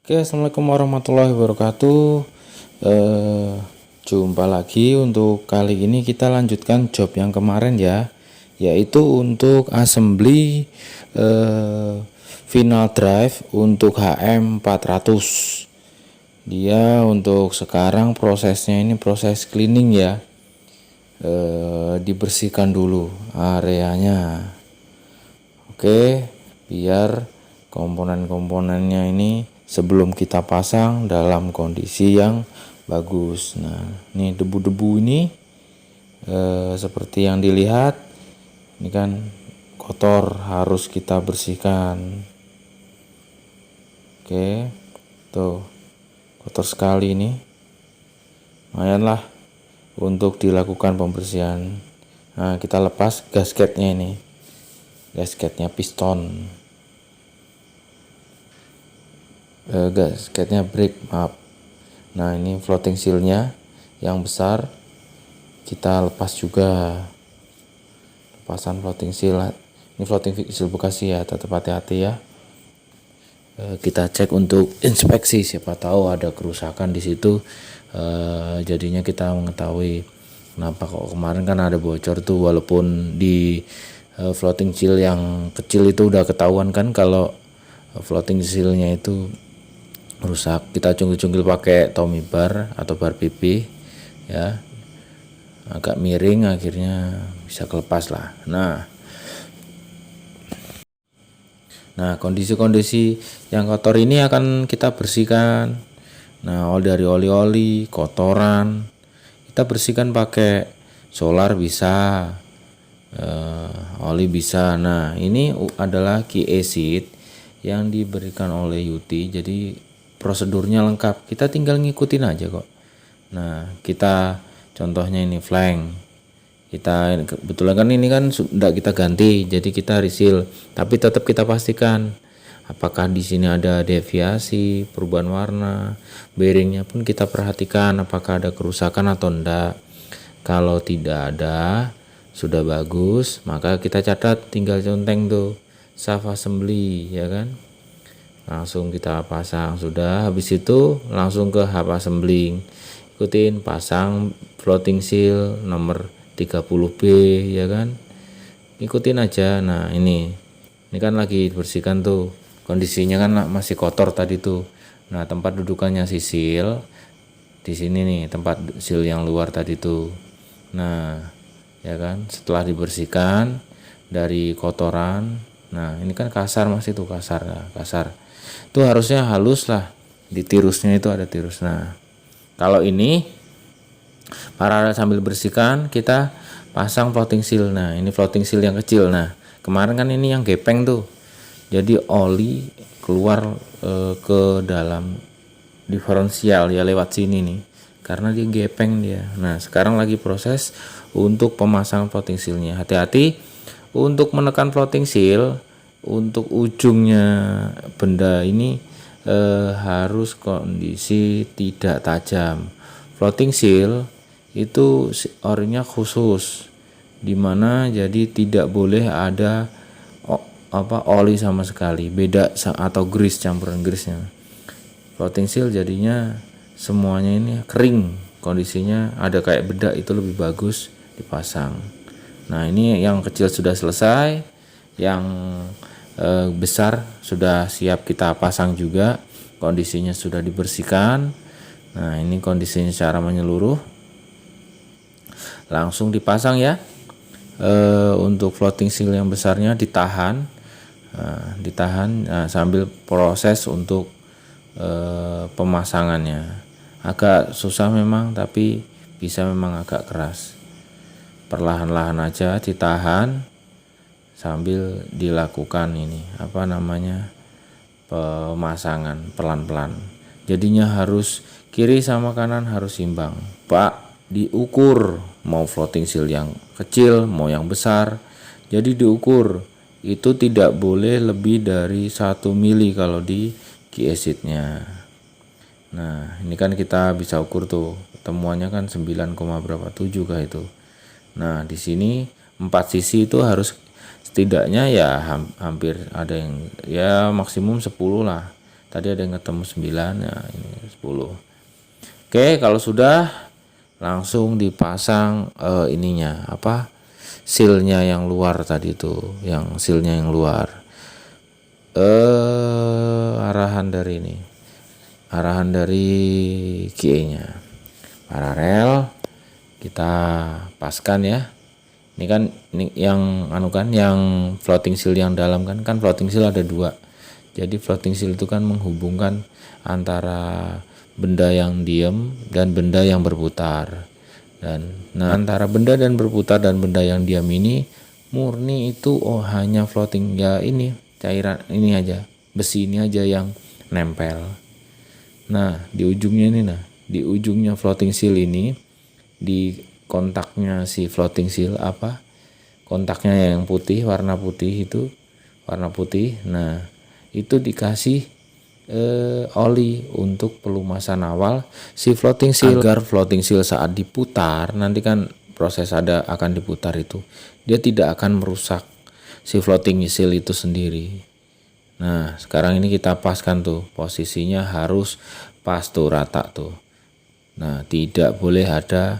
Oke, assalamualaikum warahmatullahi wabarakatuh. Eh, Jumpa lagi. Untuk kali ini kita lanjutkan job yang kemarin ya, yaitu untuk assembly final drive untuk HM400. Dia untuk sekarang prosesnya ini proses cleaning ya. Dibersihkan dulu areanya. Oke, biar komponen-komponennya ini sebelum kita pasang dalam kondisi yang bagus. Nah, ini debu-debu ini seperti yang dilihat, ini kan kotor, harus kita bersihkan. Oke, tuh kotor sekali ini. Lumayan lah untuk dilakukan pembersihan. Nah, kita lepas gasketnya ini. Gasketnya piston, gasketnya brake, maaf. Nah, ini floating sealnya yang besar kita lepas juga. Lepasan floating seal, ini floating seal Bekasi ya, tetap hati-hati ya. Kita cek untuk inspeksi, siapa tahu ada kerusakan di situ. Jadinya kita mengetahui kenapa kok kemarin kan ada bocor tuh, walaupun di floating seal yang kecil itu udah ketahuan kan kalau floating sealnya itu rusak. Kita cungkil-cungkil pakai Tommy bar atau bar pipih ya, agak miring, akhirnya bisa kelepas lah. Nah, kondisi-kondisi yang kotor ini akan kita bersihkan. Nah, dari oli-oli, kotoran kita bersihkan pakai solar bisa, oli bisa. Nah, ini adalah key acid yang diberikan oleh Yuti, jadi prosedurnya lengkap, kita tinggal ngikutin aja kok. Nah, kita contohnya ini flank, kita kebetulan kan ini kan sudah kita ganti, jadi kita reseal, tapi tetap kita pastikan apakah di sini ada deviasi, perubahan warna, bearingnya pun kita perhatikan apakah ada kerusakan atau enggak. Kalau tidak ada, sudah bagus, maka kita catat, tinggal conteng tuh shaft assembly ya kan, langsung kita pasang. Sudah, habis itu langsung ke hub assembling, ikutin pasang floating seal nomor 30B ya kan, ikutin aja. Nah, ini kan lagi dibersihkan tuh, kondisinya kan masih kotor tadi tuh. Nah, tempat dudukannya si seal di sini nih, tempat seal yang luar tadi tuh. Nah, ya kan, setelah dibersihkan dari kotoran, nah ini kan kasar, masih tuh kasar ya, kasar tuh harusnya halus lah, di tirusnya itu ada tirus. Nah, kalau ini paralel sambil bersihkan kita pasang floating seal. Nah, ini floating seal yang kecil. Nah, kemarin kan ini yang gepeng tuh, jadi oli keluar ke dalam diferensial ya, lewat sini nih karena dia gepeng dia. Nah, sekarang lagi proses untuk pemasangan floating sealnya. Hati-hati untuk menekan floating seal, untuk ujungnya benda ini harus kondisi tidak tajam. Floating seal itu orinya khusus, dimana jadi tidak boleh ada oli sama sekali, beda atau grease, campuran grease-nya. Floating seal jadinya semuanya ini kering, kondisinya ada kayak bedak, itu lebih bagus dipasang. Nah, ini yang kecil sudah selesai, yang besar sudah siap kita pasang juga, kondisinya sudah dibersihkan. Nah, ini kondisinya secara menyeluruh, langsung dipasang ya. Untuk floating seal yang besarnya ditahan, sambil proses untuk pemasangannya. Agak susah memang, tapi bisa memang agak keras. Perlahan-lahan aja ditahan sambil dilakukan ini pemasangan pelan-pelan. Jadinya harus kiri sama kanan harus imbang. Pak, diukur mau floating seal yang kecil mau yang besar. Jadi diukur itu tidak boleh lebih dari 1 mili kalau di key acid-nya. Nah, ini kan kita bisa ukur tuh, temuannya kan 9, berapa 7 kah itu. Nah, di sini 4 sisi itu harus setidaknya ya hampir ada yang ya maksimum 10 lah. Tadi ada yang ketemu 9, ya ini 10. Oke, kalau sudah langsung dipasang ininya apa? Sealnya yang luar tadi itu, yang sealnya yang luar. Arahan dari ini. Arahan dari QE-nya. Paralel kita paskan ya. Ini kan ini yang yang floating seal yang dalam kan floating seal ada 2. Jadi floating seal itu kan menghubungkan antara benda yang diam dan benda yang berputar. Dan antara benda dan berputar dan benda yang diam ini murni itu hanya floating ya, ini cairan ini aja, besi ini aja yang nempel. Nah, di ujungnya ini di ujungnya floating seal ini, di kontaknya si floating seal apa? Kontaknya yang putih, warna putih itu, warna putih. Nah, itu dikasih oli untuk pelumasan awal si floating seal, agar floating seal saat diputar nanti kan proses akan diputar itu, dia tidak akan merusak si floating seal itu sendiri. Nah, sekarang ini kita paskan tuh, posisinya harus pas tuh, rata tuh. Nah, tidak boleh ada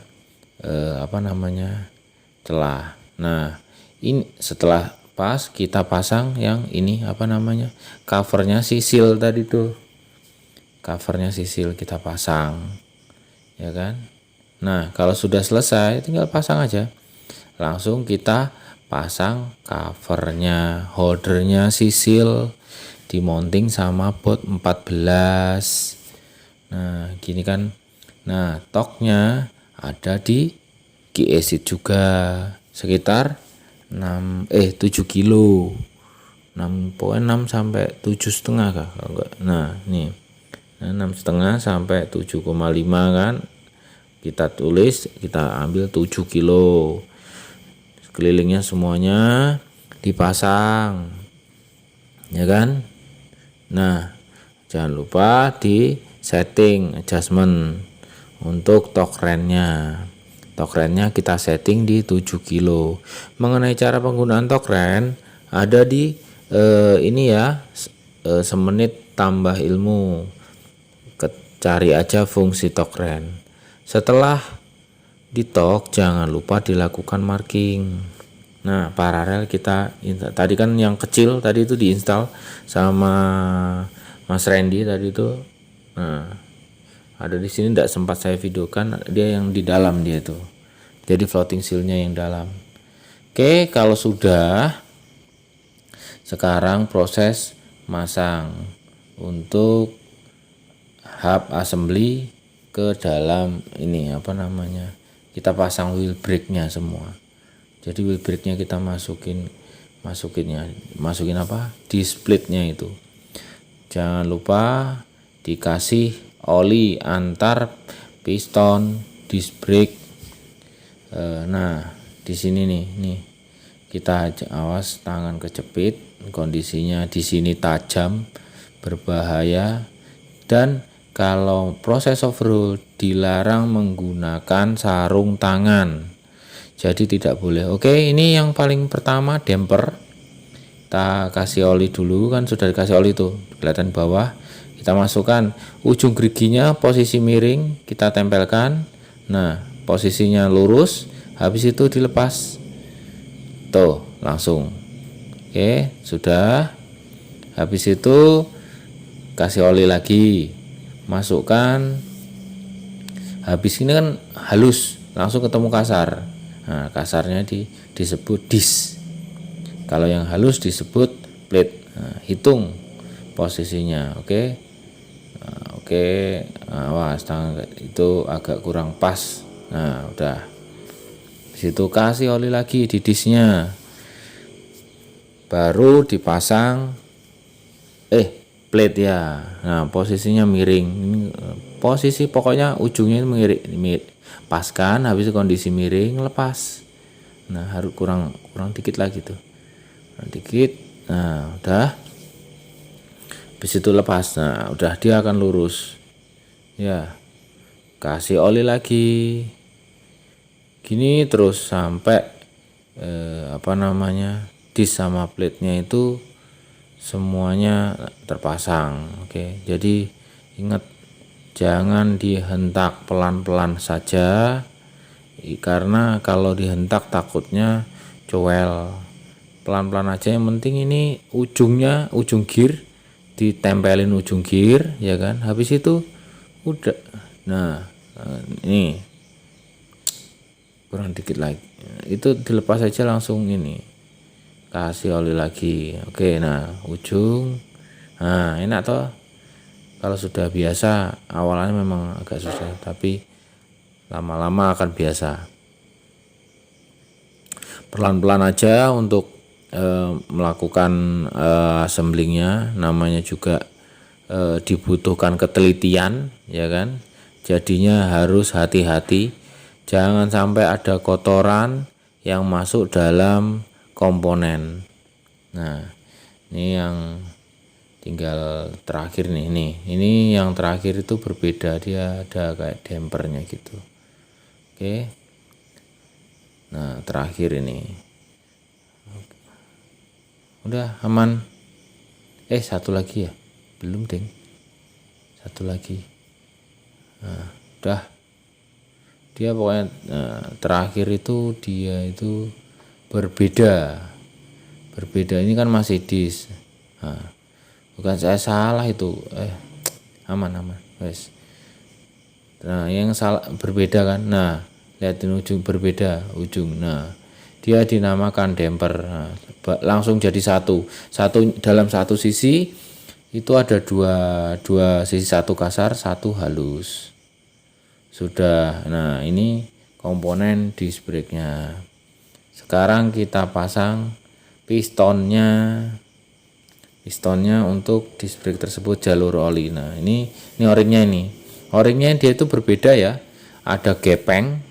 celah. Nah, ini setelah pas kita pasang yang ini covernya si seal tadi tuh, covernya si seal kita pasang, ya kan. Nah, kalau sudah selesai tinggal pasang aja, langsung kita pasang covernya, holdernya si seal, dimounting sama bot 14. Nah, gini kan. Nah, toknya ada di QE seat juga, sekitar 7 kilo, 6,6 sampai 7,5 kah kalau enggak. Nah, nih 6,5 sampai 7,5 kan, kita tulis, kita ambil 7 kilo, sekelilingnya semuanya dipasang, ya kan. Nah, jangan lupa di setting adjustment untuk torque wrench-nya. Torque wrench-nya kita setting di 7 kilo. Mengenai cara penggunaan torque wrench ada di ini ya, semenit tambah ilmu. Cari aja fungsi torque wrench. Setelah di torque jangan lupa dilakukan marking. Nah, paralel kita tadi kan yang kecil tadi itu diinstal sama Mas Randy tadi itu. Nah, ada di sini tidak sempat saya videokan, dia yang di dalam dia itu. Jadi floating seal-nya yang dalam. Oke, kalau sudah, sekarang proses masang untuk hub assembly ke dalam ini kita pasang wheel brake-nya semua. Jadi wheel brake-nya kita masukin di split-nya itu. Jangan lupa dikasih oli antar piston disc brake. Nah, di sini nih kita awas tangan kejepit, kondisinya di sini tajam, berbahaya, dan kalau proses overhaul dilarang menggunakan sarung tangan, jadi tidak boleh. Oke, ini yang paling pertama damper, kita kasih oli dulu, kan sudah dikasih oli tuh, kelihatan bawah. Kita masukkan ujung geriginya posisi miring, kita tempelkan. Nah, posisinya lurus, habis itu dilepas tuh langsung. Oke, sudah. Habis itu kasih oli lagi, masukkan. Habis ini kan halus, langsung ketemu kasar. Nah, kasarnya disebut dis. Kalau yang halus disebut plate. Nah, hitung posisinya. Oke. Awas tangan itu agak kurang pas. Nah, udah. Situ kasih oli lagi di disnya. Baru dipasang plate ya. Nah, posisinya miring. Ini posisi pokoknya ujungnya miring. Paskan, habis kondisi miring, lepas. Nah, harus kurang dikit lagi tuh. Dikit. Nah, udah. Habis itu lepas. Nah, udah, dia akan lurus. Ya. Kasih oli lagi. Gini terus sampai dis sama plate-nya itu semuanya terpasang. Oke, jadi ingat, jangan dihentak, pelan-pelan saja, karena kalau dihentak takutnya cowel. Pelan-pelan aja, yang penting ini ujungnya, ujung gear ditempelin, ujung gear ya kan, habis itu udah. Nah ini kurang dikit lagi, itu dilepas aja langsung, ini kasih oli lagi. Oke, nah ujung, nah enak toh. Kalau sudah biasa, awalnya memang agak susah, tapi lama-lama akan biasa. Pelan-pelan aja untuk melakukan assemblingnya, namanya juga dibutuhkan ketelitian ya kan. Jadinya harus hati-hati, jangan sampai ada kotoran yang masuk dalam komponen. Nah ini yang tinggal terakhir nih, ini yang terakhir itu berbeda, dia ada kayak dampernya gitu. Oke, nah terakhir ini udah aman. Satu lagi ya, belum deng, satu lagi. Nah udah, dia pokoknya terakhir itu dia itu berbeda. Ini kan masih dis. Nah, bukan saya salah itu, aman wes. Nah yang salah berbeda kan, nah lihatin ujung, berbeda ujung. Nah dia dinamakan damper. Nah, langsung jadi satu dalam satu sisi itu ada dua sisi, satu kasar satu halus. Sudah. Nah ini komponen disc brake-nya. Sekarang kita pasang pistonnya untuk disc brake tersebut, jalur oli. Nah ini o-ringnya dia itu berbeda ya, ada gepeng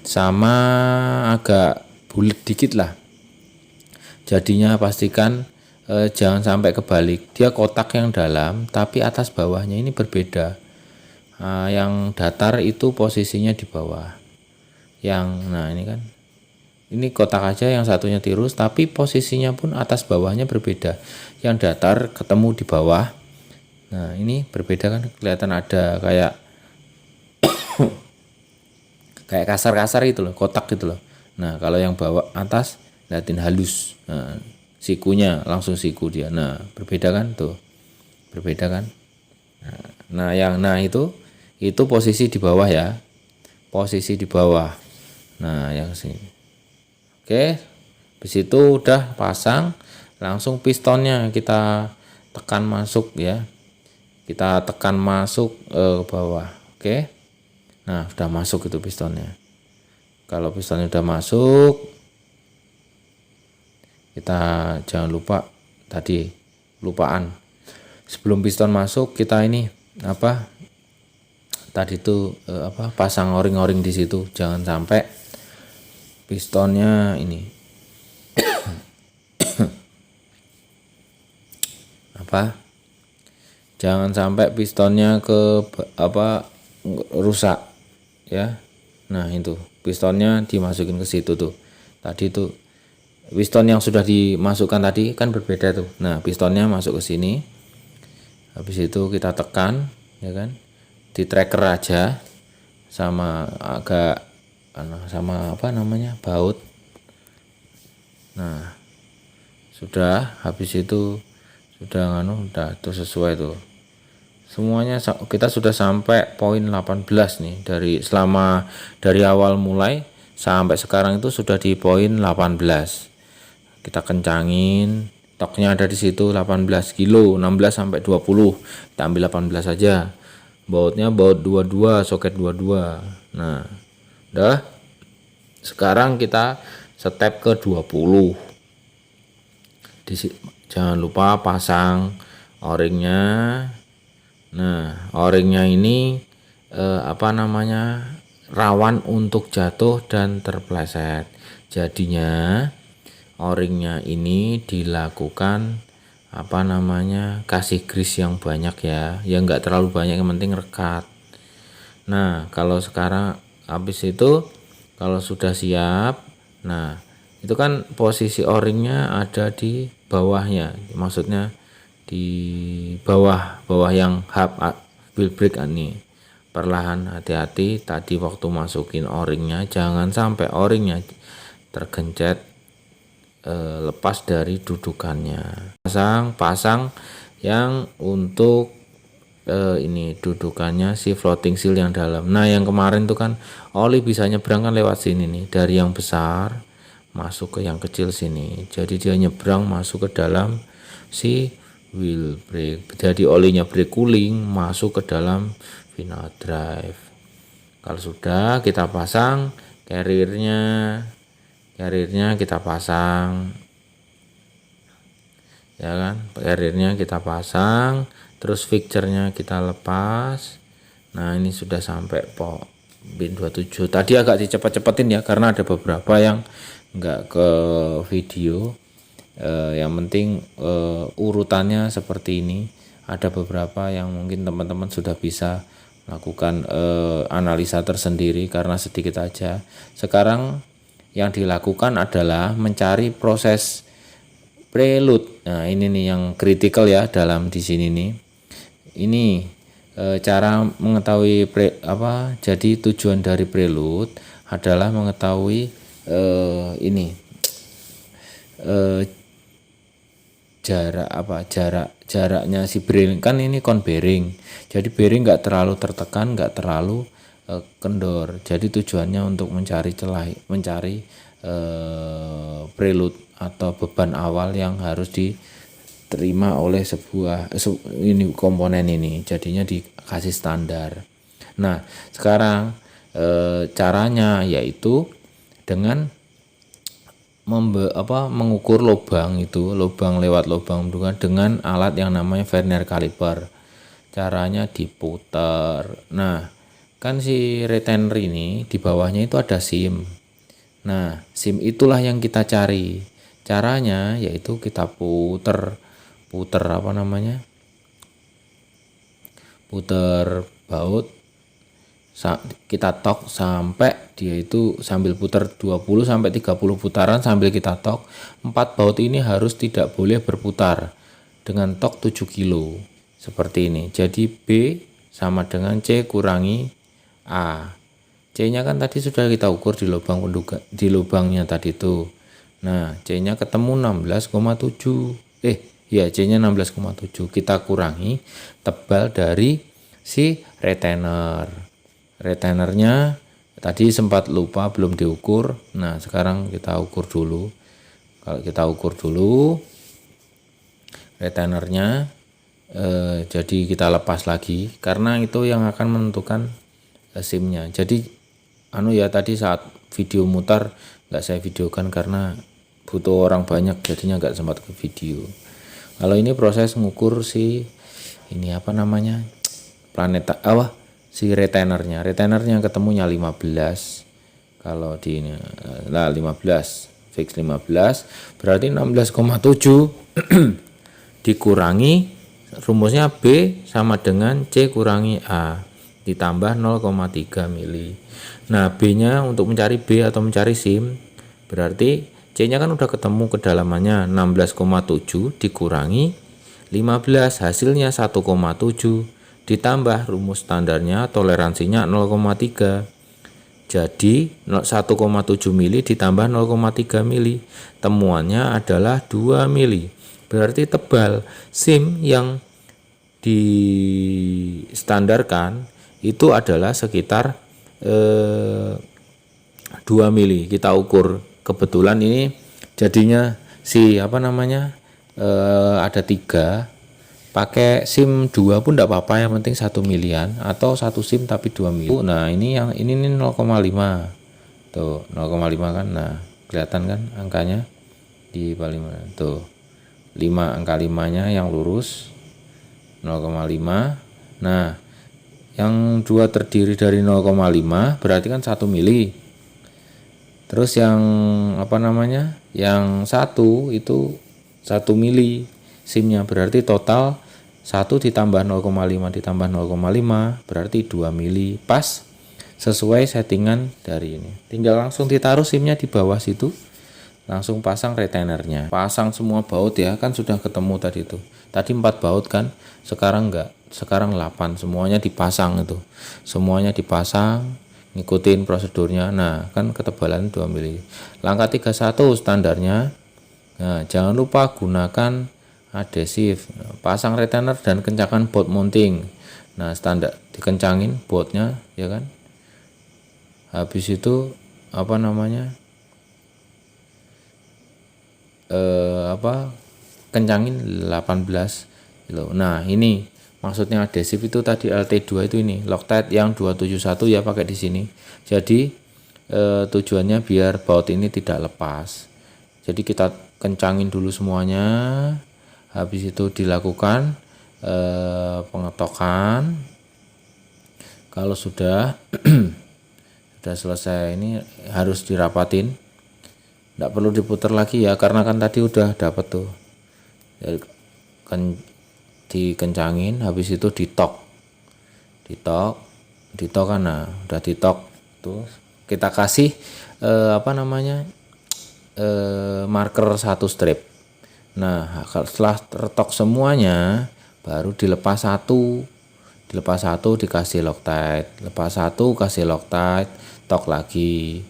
sama agak bulat dikit lah. Jadinya pastikan jangan sampai kebalik, dia kotak yang dalam tapi atas bawahnya ini berbeda. Yang datar itu posisinya di bawah, nah ini kan, ini kotak aja, yang satunya tirus tapi posisinya pun atas bawahnya berbeda, yang datar ketemu di bawah. Nah ini berbeda kan, kelihatan ada kayak kasar-kasar itu loh, kotak gitu loh. Nah kalau yang bawah atas liatin halus, nah sikunya langsung siku dia. Nah berbeda kan tuh, berbeda kan. Nah itu posisi di bawah ya, posisi di bawah. Nah yang sini. Oke, habis itu udah pasang, langsung pistonnya kita tekan masuk ya, kita tekan masuk ke bawah. Oke, nah sudah masuk itu pistonnya. Kalau pistonnya udah masuk, kita jangan lupa, tadi lupaan, sebelum piston masuk kita ini tadi itu pasang o-ring di situ. Jangan sampai pistonnya ini jangan sampai pistonnya rusak ya. Nah itu pistonnya dimasukin ke situ tuh. Tadi tuh piston yang sudah dimasukkan tadi kan berbeda tuh. Nah pistonnya masuk ke sini, habis itu kita tekan ya kan, di tracker aja sama baut. Nah sudah, habis itu sudah udah tuh sesuai tuh semuanya. Kita sudah sampai poin 18 nih, dari awal mulai sampai sekarang itu sudah di poin 18. Kita kencangin, toknya ada di situ 18 kilo, 16 sampai 20. Kita ambil 18 saja. Bautnya baut 22, soket 22. Nah, udah. Sekarang kita step ke 20. Jangan lupa pasang o-ringnya. Nah, o-ringnya ini rawan untuk jatuh dan terpleset. Jadinya o-ringnya ini dilakukan kasih grease yang banyak ya, enggak terlalu banyak, yang penting rekat. Nah kalau sekarang habis itu, kalau sudah siap, nah itu kan posisi O-ringnya ada di bawahnya, maksudnya di bawah yang hub wheel brake ini. Perlahan, hati-hati tadi waktu masukin O-ringnya, jangan sampai O-ringnya tergencet lepas dari dudukannya. Pasang yang untuk ini dudukannya si floating seal yang dalam. Nah, yang kemarin tuh kan oli bisa nyebrang kan lewat sini nih, dari yang besar masuk ke yang kecil sini. Jadi dia nyebrang masuk ke dalam si wheel brake. Jadi olinya brake cooling masuk ke dalam final drive. Kalau sudah kita pasang carriernya kita pasang, ya kan, carriernya kita pasang, terus fixture-nya kita lepas. Nah, ini sudah sampai pin 27. Tadi agak dicepat-cepatin ya, karena ada beberapa yang enggak ke video. Yang penting urutannya seperti ini. Ada beberapa yang mungkin teman-teman sudah bisa lakukan analisa tersendiri karena sedikit aja. Sekarang yang dilakukan adalah mencari proses preload. Nah, ini nih yang kritikal ya dalam di sini nih. Ini cara mengetahui jadi tujuan dari preload adalah mengetahui jaraknya si bearing. Kan ini kon bearing, jadi bearing nggak terlalu tertekan, nggak terlalu kendor. Jadi tujuannya untuk mencari preload atau beban awal yang harus diterima oleh sebuah ini komponen ini, jadinya dikasih standar. Nah, sekarang caranya yaitu dengan mengukur lubang lewat lubang dengan alat yang namanya vernier caliper. Caranya diputar. Nah, kan si retainer ini di bawahnya itu ada sim. Nah, sim itulah yang kita cari. Caranya yaitu kita puter baut, kita tok sampai dia itu sambil putar 20 sampai 30 putaran sambil kita tok. 4 baut ini harus tidak boleh berputar dengan tok 7 kilo seperti ini. Jadi B sama dengan C kurangi A. C-nya kan tadi sudah kita ukur di lubangnya tadi tuh. Nah, C-nya ketemu 16,7. C-nya 16,7. Kita kurangi tebal dari si retainer. Retainernya tadi sempat lupa belum diukur. Nah, sekarang kita ukur dulu. Kalau kita ukur dulu retainernya, jadi kita lepas lagi karena itu yang akan menentukan SIM-nya. Jadi tadi saat video mutar nggak saya videokan karena butuh orang banyak, jadinya nggak sempat ke video. Kalau ini proses ngukur si si retainernya ketemunya 15. Kalau di ini 15 fix 15 berarti 16,7 dikurangi rumusnya B sama dengan C kurangi A ditambah 0,3 mili. Nah, B-nya untuk mencari B atau mencari SIM berarti C-nya kan udah ketemu kedalamannya 16,7 dikurangi 15 hasilnya 1,7 ditambah rumus standarnya toleransinya 0,3. Jadi 1,7 mili ditambah 0,3 mili. Temuannya adalah 2 mili. Berarti tebal SIM yang distandarkan itu adalah sekitar 2 mili. Kita ukur. Kebetulan ini jadinya ada 3. Pakai SIM 2 pun enggak apa-apa, yang penting 1 milian atau 1 SIM tapi 2 mili. Nah, ini 0,5. Tuh, 0,5 kan. Nah, kelihatan kan angkanya di paling mana? Tuh. 5 angka 5-nya yang lurus 0,5. Nah, yang 2 terdiri dari 0,5 berarti kan 1 mili. Terus yang yang 1 itu 1 mili SIM-nya, berarti total 1 ditambah 0,5 ditambah 0,5 berarti 2 mili, pas sesuai settingan dari ini. Tinggal langsung ditaruh SIM-nya di bawah situ, langsung pasang retainernya, pasang semua baut ya, kan sudah ketemu tadi itu, tadi 4 baut kan, sekarang enggak, sekarang 8, semuanya dipasang itu, semuanya dipasang, ngikutin prosedurnya. Nah kan ketebalan 2 mili. Langkah 31 standarnya, nah jangan lupa gunakan adhesif, pasang retainer dan kencangkan bolt mounting. Nah standar dikencangin boltnya ya kan, habis itu apa namanya, kencangin 18 gitu. Nah ini maksudnya adhesif itu tadi LT2 itu, ini Loctite yang 271 ya, pakai di sini. Jadi tujuannya biar baut ini tidak lepas. Jadi kita kencangin dulu semuanya, habis itu dilakukan pengetokan. Kalau sudah sudah selesai, ini harus dirapatin, nggak perlu diputar lagi ya, karena kan tadi udah dapet tuh. Jadi dikencangin, habis itu ditok kan, nah udah ditok tuh, kita kasih marker 1 strip. Nah setelah tertok semuanya baru dilepas satu, dikasih Loctite, lepas satu kasih Loctite, tok lagi.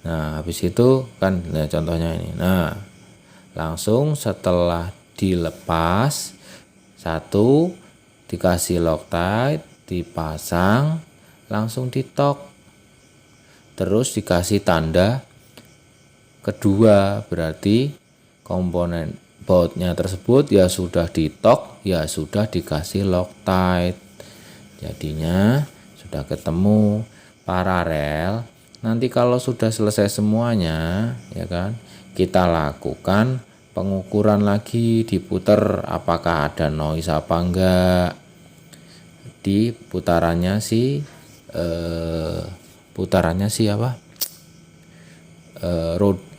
Nah habis itu kan, nah contohnya ini, nah langsung setelah dilepas satu, dikasih Loctite, dipasang, langsung ditok, terus dikasih tanda kedua, berarti komponen bautnya tersebut ya sudah ditok, ya sudah dikasih Loctite, jadinya sudah ketemu paralel. Nanti kalau sudah selesai semuanya ya kan, kita lakukan pengukuran lagi, diputer apakah ada noise apa enggak di putarannya si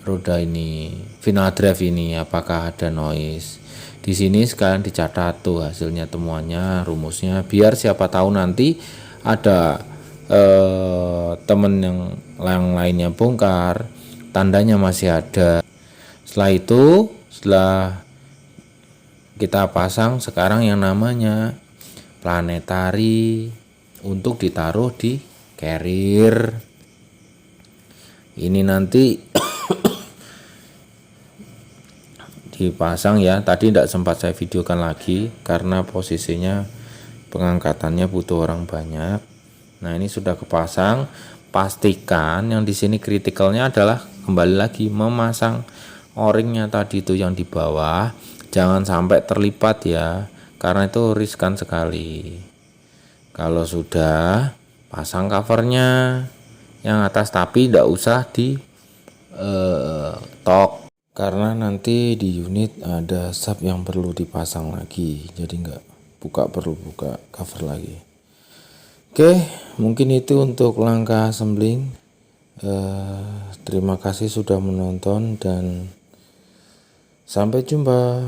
roda ini, final drive ini, apakah ada noise. Di sini sekalian dicatat tuh hasilnya, temuannya, rumusnya, biar siapa tahu nanti ada temen yang lainnya bongkar, tandanya masih ada. Setelah itu, setelah kita pasang sekarang yang namanya planetari untuk ditaruh di carrier. Ini nanti dipasang ya, tadi tidak sempat saya videokan lagi karena posisinya pengangkatannya butuh orang banyak. Nah ini sudah kepasang, pastikan yang di sini kritikalnya adalah kembali lagi memasang o-ringnya tadi itu yang di bawah, jangan sampai terlipat ya, karena itu riskan sekali. Kalau sudah pasang covernya yang atas, tapi tidak usah di tok, karena nanti di unit ada sub yang perlu dipasang lagi, jadi perlu buka cover lagi. Oke, mungkin itu untuk langkah assembling. Terima kasih sudah menonton dan sampai jumpa.